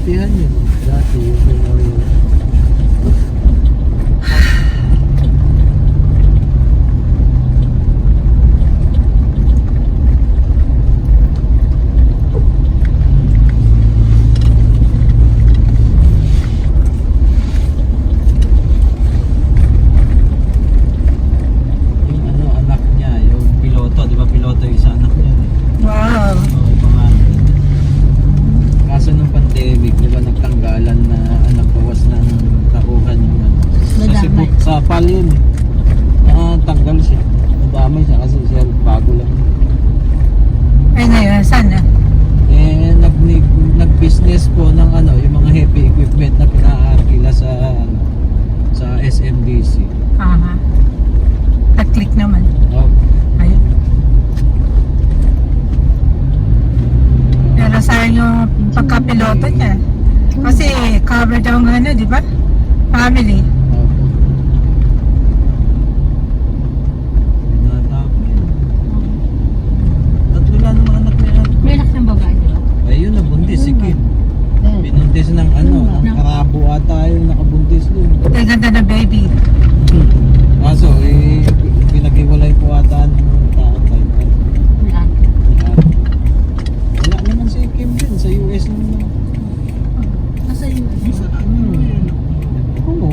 Datihan yun. Dati yung memorial. Kapal yun eh. Tanggal siya. Nadamay siya kasi siya bago lang. Ay ngayon, saan na? Eh, nag-business po ng yung mga heavy equipment na pinaakila sa SMDC. Aha. Nag-click naman. Oh. Ayun. Pero sayang yung pagkapiloto niya. Kasi cover daw ng di ba? Family. Ayun, nabuntis si Kim. Binuntis ng ng karabo ata yung nakabuntis dun. Ang ganda na baby. Kaso, pinag-iwalay po ata ng tao tayo. Wala naman si Kim din, sa US naman. Nasa US? Oo.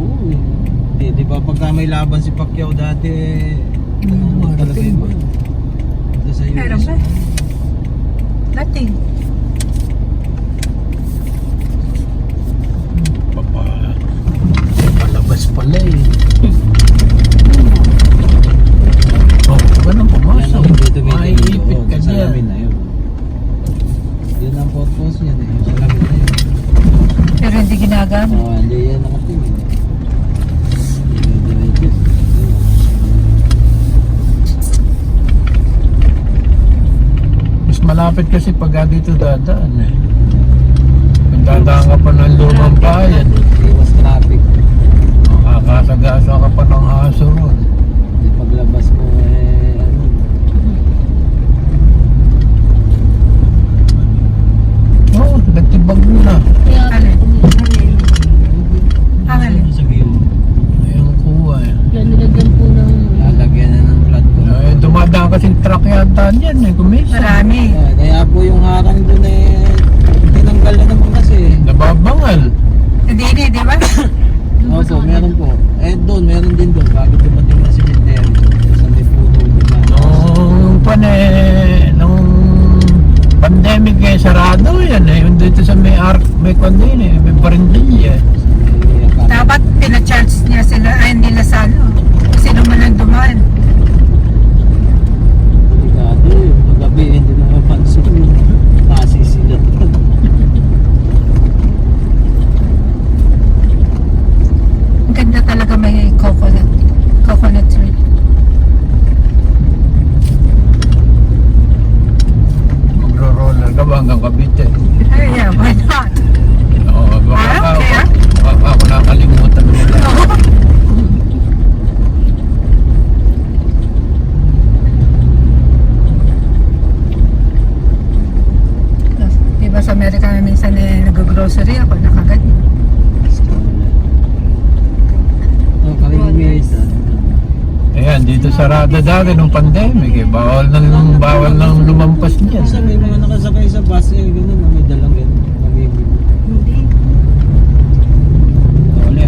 Di ba pagka may laban si Pacquiao dati, talaga yun. Ito sa US. Meron ba? Nothing. Palabas pala eh. Oh, ganun pumasok. Ay, ipit ka niya. Salamin na yun. Yun ang purpose niya eh. Yung salamin na yun. Pero hindi ginagamit. Oo, hindi yan nakatingin. Mas malapit kasi pag dito dadaan eh. Dadaan ka pa ng lumang bayan. Iwas traffic. Makakasagasa ka pa ng aso ron. Di paglabas mo Oo, nagtibag mo na. Kaya Alin? alin. Ang alin? sa gilid. Ayun kuha eh. Yan, nilagyan po ng... Lalagyan na ng flat po. Dumadaan kasing truck yata dyan eh, kumisa. Marami. Kaya po yung harang dun tinanggal na naman kasi. Nababangal. Hindi, di ba? Opo, meron po. Meron din doon. Bago dumating na cemetery. Sa may puno diba? Nung pandemic eh, sarado yan eh. Yung dito sa may may kondin eh, may barindilya. Dapat pinacharge niya sila, nila sa kasi naman ang dumaan. Delikado yung magabi, hindi na mapansin. Nasisilat. Ang ganda talaga may coconut tree. Magro-roller ka ba hanggang Cavite? Ay, yeah, why not? Oo, baka ako nakalimutan mo lang. Diba sa Amerika minsan nag-grocery ako, nakaganyan. Ayan, dito sarado dati nung pandemic eh. Bawal nang lumampas niyan. Kasi may mga nakasakay sa bus gano'n, may dalang gano'n. Magiging. Hindi. Wala.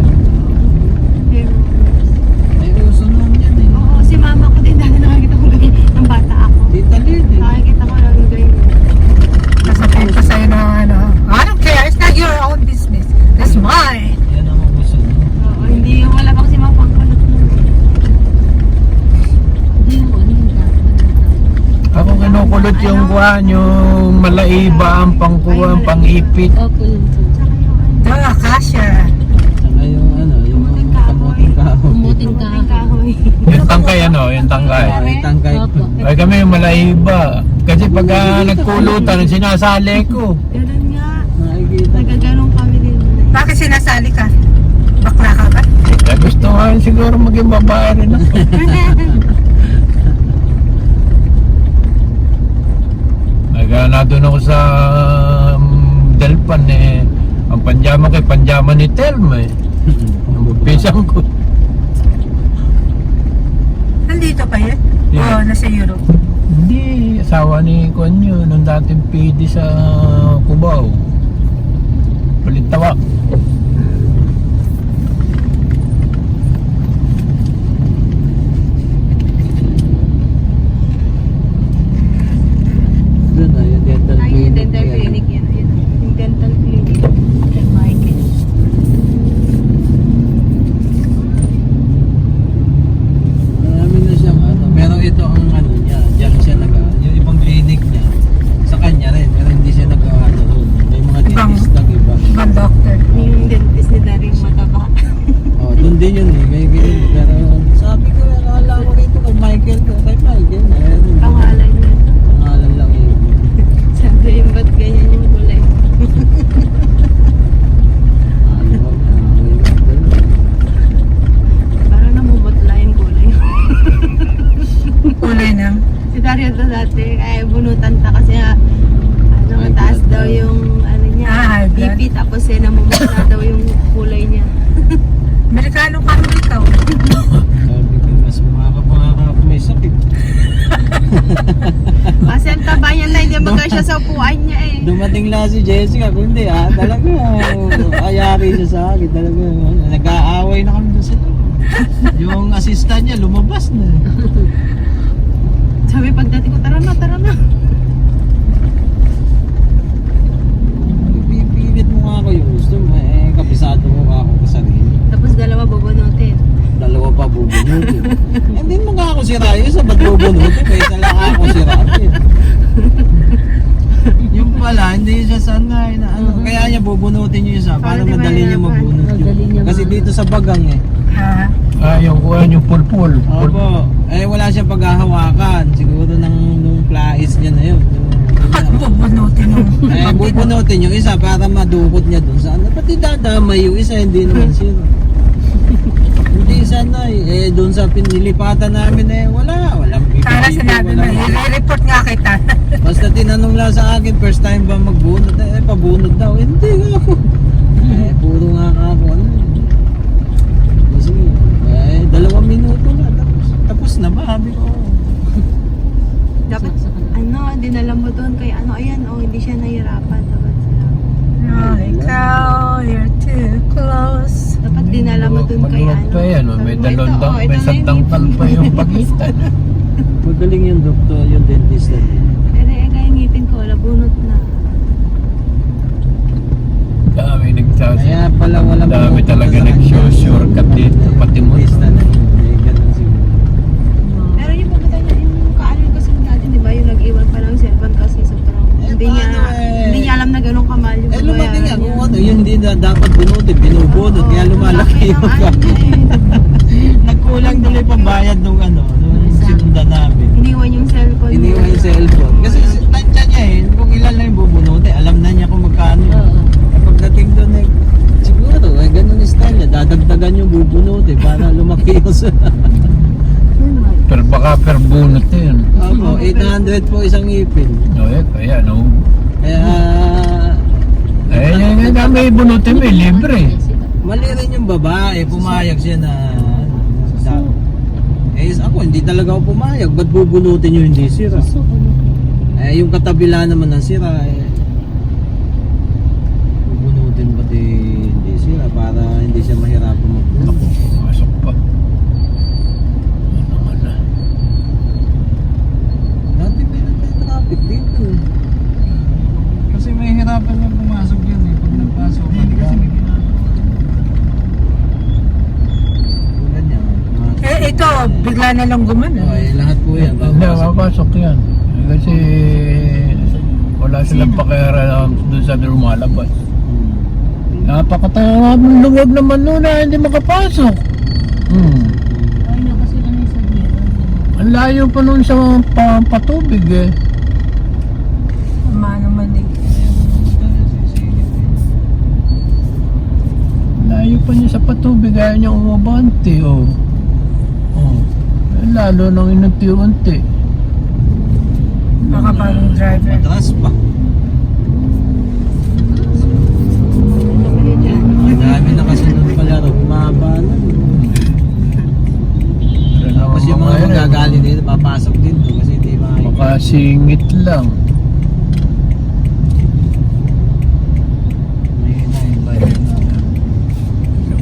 Ay, uso naman yan eh. Oo, si mama ko din dati nakakita ko lagi ng bata ako. Tita Lid eh. Nakakita ko lagi ganyan. Sasabihin ko sa'yo na I don't care, it's not your own business. That's mine. Yan ang uso. Oo, hindi yung wala pa kasi mga pangkulot nun. Hindi yung yung Ako kinukulot yung kuhan, yung malaiba ang pangkuhan, pang-ipit. Opo yun po. Diba, kasha. Saka yung kamuting kahoy. Kumuting kahoy. Yung tangkay yung tangkay. Ay, tangkay. Opo. Ay kami yung malaiba. Kasi pag nagkulutan, sinasali ko. Ganun nga. Nakikita. Nagaganong kami din. Bakit sinasali ka? Bakla ka ba? Kaya gusto nga siguro maging babae rin ako. Nandun ako sa Delpan eh. Ang Panjama kay panjama ni Telma eh. Ang pisang ko. Nandito pa yan? Yeah. Oo, nasa Europe. Hindi, asawa ni Kwan yun, nung dating PD sa Cubao. Palintawa. Doon na, yung dental Ay, clinic. yung dental yan. clinic yan. Ayun, yung dental clinic. Kay Michael. Marami na siyang ano. Pero ito ang ano niya. Diyan siya yung ibang clinic niya. Sa kanya rin. Pero hindi siya nag-ano doon. May mga Ibang- dentist na iba. Ibang doctor. Yung dentist ni Daring mataba. Oh, doon din yun eh. May ganyan. Pero sabi ko, akala ko rito kay Michael. Kay Michael. Pangalan niya. Pangalan lang yun. Sabi yung ba't ganyan yung kulay? Parang namumutla yung kulay. Kulay ng Si Dario to dati, ay bunutan ta kasi ano, High mataas blood daw daw. yung ano niya, high blood. BP, tapos namumutla daw yung kulay niya. Amerikano ka mo ikaw. Sabi ko, mas makaka ako may sakit. Kasi ang taba niya na, hindi magka siya sa upuan niya eh. Dumating lang si Jessica, kundi talaga, ayari siya sa akin, talaga, nag-aaway na kami doon sa loob. Yung assistant niya, lumabas na. Sabi pagdating ko, tara na. Pipilit mo nga ako yung gusto mo, kabisado mo nga ako sa sarili. Tapos dalawa bubunutin. Dalawa pa bubunutin. Hindi mo nga ako sirayo, sa ba't bubunutin? Kaya isa lang ako sirayo. Yung pala, hindi siya sanay na ano. Kaya niya bubunutin yung isa para Para di madali niya mahirapan. mabunot Madali niya yun. Kasi dito sa bagang eh. Ha? Yung kuhan, yung pulpul. Opo. Wala siyang paghahawakan. Siguro nung plais niya na yun. Ba't bubunutin yung Bubunutin yung isa para madukot niya dun sa ano. Pati dadamay yung isa, hindi naman sira. Hindi sanay. Dun sa pinilipatan namin walang bibigay. Para sinabi mo, i-report nga kita. Basta tinanong lang sa akin, first time ba magbunot? Pabunot daw. Hindi ako. Puro nga ako. Ano. Kasi, 2 minuto na. Tapos na ba? Sabi ko. Dapat, dinala mo doon kay ayan, hindi siya nahirapan. Dapat sila. No, ikaw, you're too close. Dapat dinala mo doon kay Maluwag pa yan, may Sabi mo, dalondang, ito may na yung satangkal pa yung pagitan. Magaling yung doktor, yung dentist na din. kaya ngipin ko, bunot na. Dami nagsasabi. Kaya pala walang Dami pumunta talaga sa kanya. nag-shortcut dito, pati mo. Dentist na din. Ganun siguro. Pero yung pumunta niya, yung kaano yung kasama natin, di ba? Yung nag-iwan pa ng cellphone kasi sobrang hindi niya, paano hindi niya alam na ganun kamahal yung Lumaki babayaran nga niya. kung ano, yun hindi na dapat bunutin, binubunot, kaya lumalaki yung Nagkulang tuloy pambayad nung nung sinundan namin. Iniwan yung cellphone. Iniwan yung cellphone. Kasi tansya niya kung ilan lang yung bubunutin, alam na niya kung magkano. Pagdating doon siguro ganun yung style niya, dadagdagan yung bubunutin para lumaki yung sa... Pero baka per bunot na yun. Opo, 800 po isang ipin. Kaya no. Kaya... Yan nga may bunutin mo, libre. Mali rin yung babae, pumayag siya na... ako hindi talaga ako pumayag. Ba't bubunutin yung hindi sira? Yung katabila naman ng sira, bubunutin pati hindi sira para hindi siya mahirapan magbunot. Ako, pumasok pa. Ano nga na. Dati may traffic dito. Kasi may hirapan yung pumasok yun pag nagpasok. Hindi kasi may ginagawa. Ito, bigla na lang gumano. Lahat po yan. Hindi, mapasok yan. Kasi wala silang pakialam doon sa lumalabas. Napakatawa ng luwag naman nun hindi makapasok. Ay, na kasi lang yung sabihin. Ang layo pa nun sa patubig Mano man eh. Layo pa niya sa patubig, ayaw niya umabante lalo nang inunti-unti. Baka parang driver. Matras pa. singit lang. Ayun na, yung bayan na.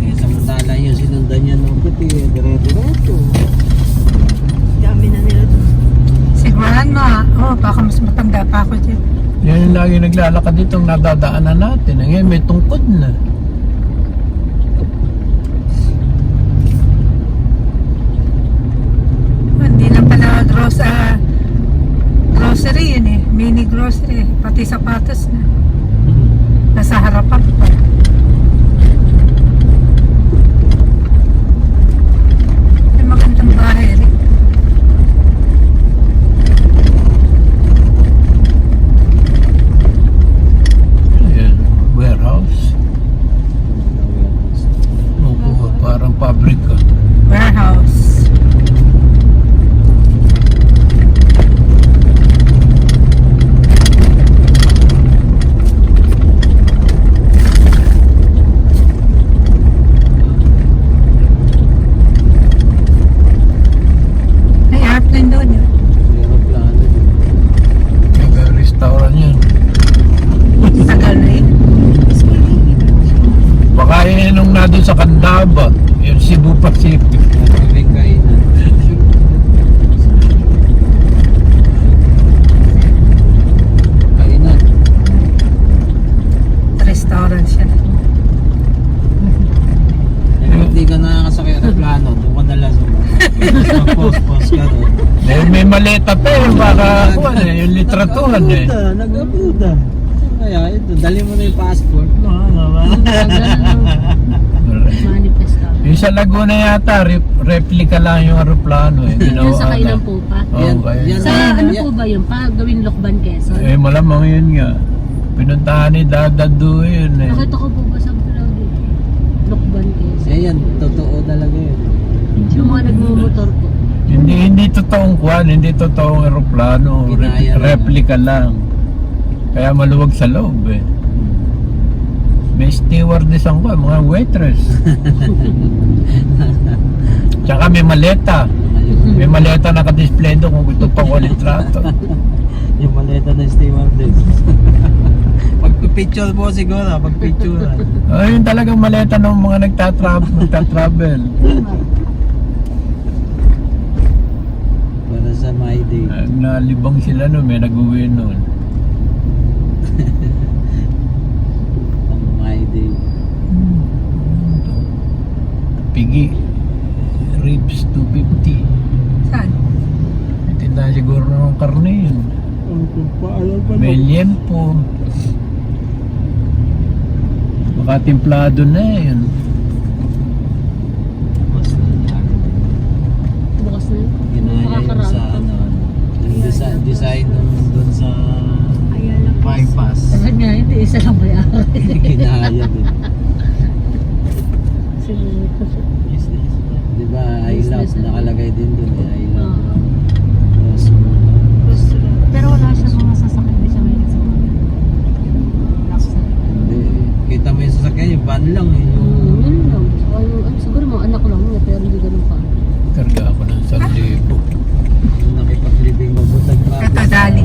Eh, samantala yun, sinundan niya nung puti, dire-diretso. Dami na nila doon. Si Grandma, baka mas matanda pa ako dyan. Yan yung lagi naglalakad dito ang nadadaanan natin. Ngayon may tungkod na. Hindi lang pala grocery yun eh. Mini grocery. Pati sapatos na. Nasa harapan pa. May magandang bahay rin. Ayan, warehouse. Opo, parang pabrika. Warehouse. May airplane doon yun. Aeroplano yun. May restaurant yan. Tagal na yun. Baka yun nung nandun sa Candaba. Yung Cebu Pacific. May kainan. Kainan. Restaurant siya. Eh, hindi ka nakakasakay ng plano, doon ka nalang mag-post ka doon. May maleta pa eh. Baka kuwan eh. Yung litratuhan eh. Nag-abuda. Kaya ito, dali mo na yung passport. Manifest ka. Yung sa Laguna yata, replica lang yung aeroplano eh. Yung sa na. kainan po pa. Oo, kaya. Sa ano po ba yun? Pa gawin Lokban, Quezon? Eh, malamang yun nga. Pinuntahan ni Dadadu yun eh. Nakita ko po ba sa vlog eh? Lokban, Quezon. Eh yan, totoo talaga yun. Yung mga nagmumotor po. Hindi totoong kwan, hindi totoong aeroplano. Ginaya lang. Replica lang. Kaya maluwag sa loob eh. May stewardess ang kwan, mga waitress. Tsaka may maleta. May maleta naka-display doon kung gusto pang litrato. Yung maleta ng stewardess. Pagpipicture po siguro, pagpicture. Oh, yun talagang maleta ng mga nagtatravel. Para sa my day. Nalibang sila no, may nag-uwi noon. Ang my day. Pigi. Ribs 250. Saan? Tinda siguro ng karne yun. May liempo. Baka templado na yun. Bukas na yun. Ginaya yung sa ano, yung design nung doon sa Ayala po. bypass. Saan nga, hindi isa lang ba yan? Ginaya din. Di ba, I love, nakalagay din doon eh, I love. Pero wala siya mga sasakyan. Hindi siya may kasama. Hindi, kita mo yung sasakyan, yung van lang eh. Yun lang. Siguro mga anak lang niya, pero hindi ganun pa. Karga ako ng 1,000. Yung nakipaglibing mabutag pa. Ito, dali.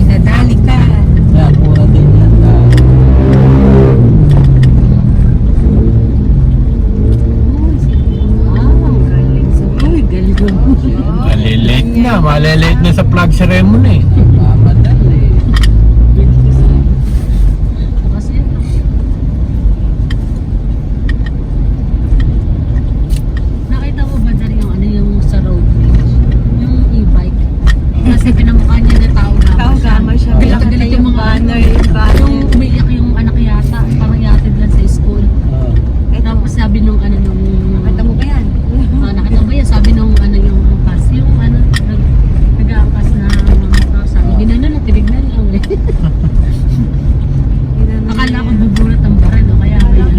Nadali ka. Kaya, mura din yan. Uy, galing mo. Malilate na sa flag ceremony. Mamadali. Kasi nakita mo ba dyan yung ano yung sa road bridge? Yung e-bike. Kasi pinamukha niya na tao Tao gama siya. Galit yung mga banner, yung banner. Yung umiyak yung anak yata. Parang yatid lang sa school. Tapos sabi nung ano nung Nakita mo ba yan? nakita mo yan? Sabi nung ano yung angkas. Yung ano nag-aangkas na mga motor. Sabi ginano na tinignan lang eh. Akala ko bubunot ang baran no? Kaya ayun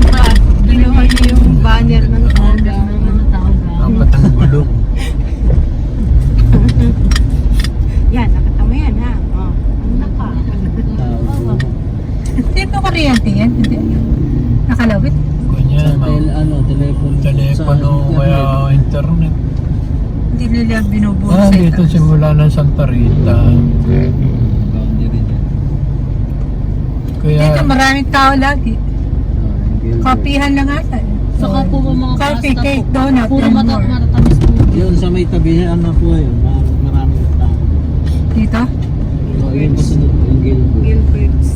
pa. Ginawa niya yung banner ng tao Ang gama. ano tao ba? Ang batang gulo. Yan, nakita mo yan ha. Oh. Ano ka? Hindi pa kuryente yan. Hindi. Nakalawit. Ganyan, Sa telepono. telepono kaya internet. Hindi nila binubuo Ah, sa dito itaas. simula ng Santa Rita. Boundary dyan. Kaya, Dito maraming tao lagi. Gilbert. Kapihan lang ata. eh. Saka po mga Coffee, pasta cake, po. donut, Puro and more. matatamis po. Yun sa may tabihan na po yun. Maraming tao. Dito? Oh, yun kasunod yung Gilbert. Gilbert's.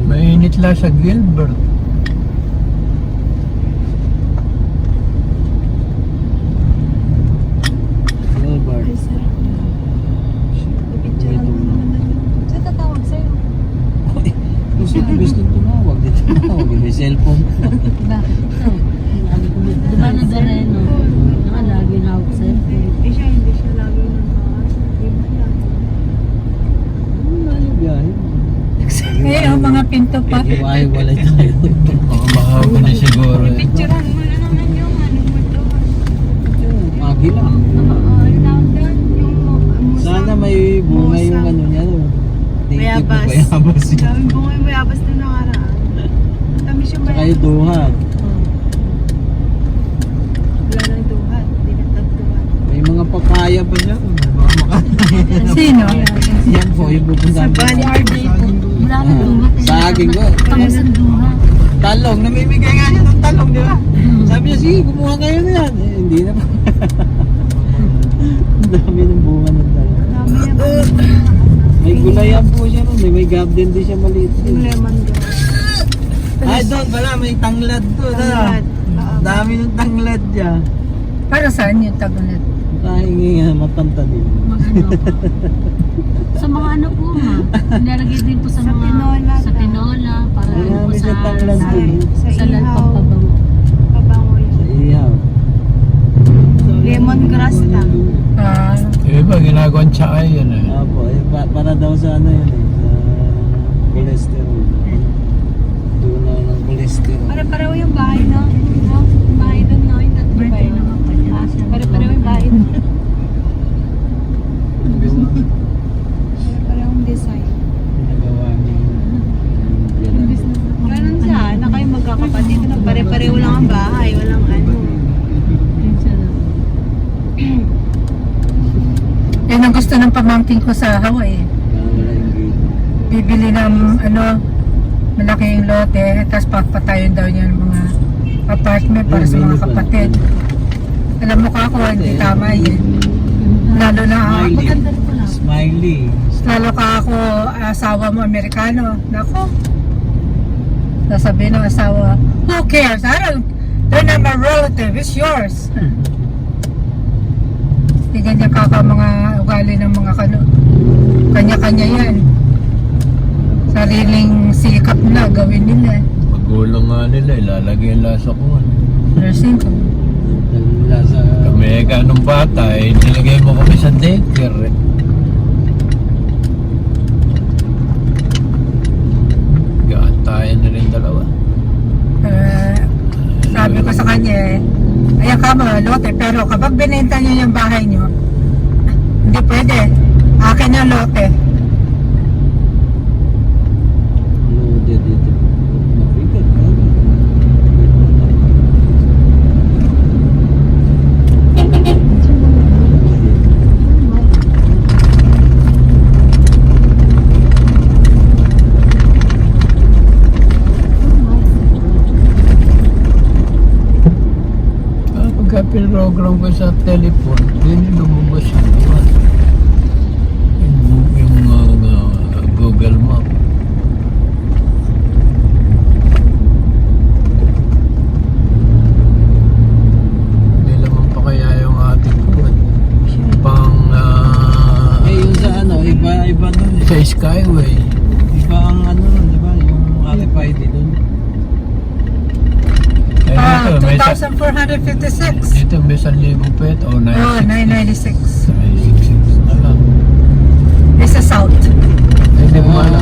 mainit lang sa Gilbert. Gilbert. Ay, sarap. Pipicturean mo naman. Saan tatawag sa'yo? Kung sino gusto tumawag, di tumawag. May cellphone po. Bakit ito? Lagi ko di ba Nazareno? Nakalagi hawak sa Hindi siya lagi nag-aas. Di ba lang? Wala yung biyahe. Eh, ang mga pinto pa. Iwahiwalay tayo. Baka mahaba na siguro. Picturean mo na naman yung ano mo doon. Agi lang. Oo, yung tawag doon. Yung musang. Sana may bunga yung ano niya. No? Native na Bayabas. bayabas yun. Daming bunga yung bayabas na nakaraan. Tamis yung Saka bayabas. yung duhat. Wala nang duhat. Hindi na tagduhat. May mga papaya pa siya. Baka makakain. Sino? Yan po, yung pupunta. Sa ban. Wala na duhat. Sa akin ko. Tamis ang duhat. Talong, namimigay nga siya ng talong, di ba? Sabi niya, sige, kumuha kayo na yan. Eh, hindi na po. Ang dami ng bunga ng talong. Dami na po. May gulayan po siya ron. May garden din siya maliit. Yung lemongrass. Ay, doon pala, may tanglad doon. Tanglad. Oo. Dami ng tanglad niya. Para saan yung tagulat? Kahingi nga, matanta din. Mag-ano pa. Sa mga ano po ma. Nilalagay din po sa Sa mga tinola. sa tinola para Ay, ano po may sa sa tanglad sa, din. Sa sa ihaw. pampabango. Pabango Sa yun. ihaw. Lemongrass lang. Ah, Yung iba, ginagawang tsaka yun eh. Apo, eh, para daw sa ano yun eh, sa cholesterol. Tuna ng cholesterol. Pare-pareho yung bahay, no? No? Bahay doon, no? Yung tatlo ba yun? Ah, pare-pareho yung bahay doon. Pare-parehong design. Pinagawa niya. Ganun siya, na kayo magkakapatid na pare-pareho lang ang bahay, walang ano. yan ang gusto ng pamangkin ko sa Hawaii. Wala yung gate. Bibili ng ano, malaking lote, tapos papatayin daw niya ng mga apartment para sa mga kapatid. Alam mo ka ako, hindi tama yun. Lalo na Smiley. Maganda rin pala. Smiley. lalo ka ako, asawa mo Amerikano. Nako. Sasabihin ng asawa, who cares? They're not my relative, it's yours. Hindi ganyan kaka mga ugali ng mga kanya-kanya yan. Sariling sikap na gawin nila. Magulang nga nila, ilalagay nila sa kuwan. Nursing ko. Wala sa... Kami ganong bata, eh, nilagay mo kami sa daycare eh. Gaantayan na rin dalawa. Sabi ko sa kanya ayan ka mga lote, pero kapag binenta niyo yung bahay niyo, hindi pwede. Akin yung lote. Loaded dito. Mabigat. Pagka program ko sa telepon, yun yung lumabas yung buwan. Yung Google Map. Hindi naman pa kaya yung ating buwan. Pang Eh, yung sa ano, iba dun eh. sa Skyway. Iba ang ano nun, di ba? Yung RFID dun. Eh, dito, may 2,456. dito may 1,000 pet o 966. Oh, 996. 966 na lang. It's a south. Hindi mo alam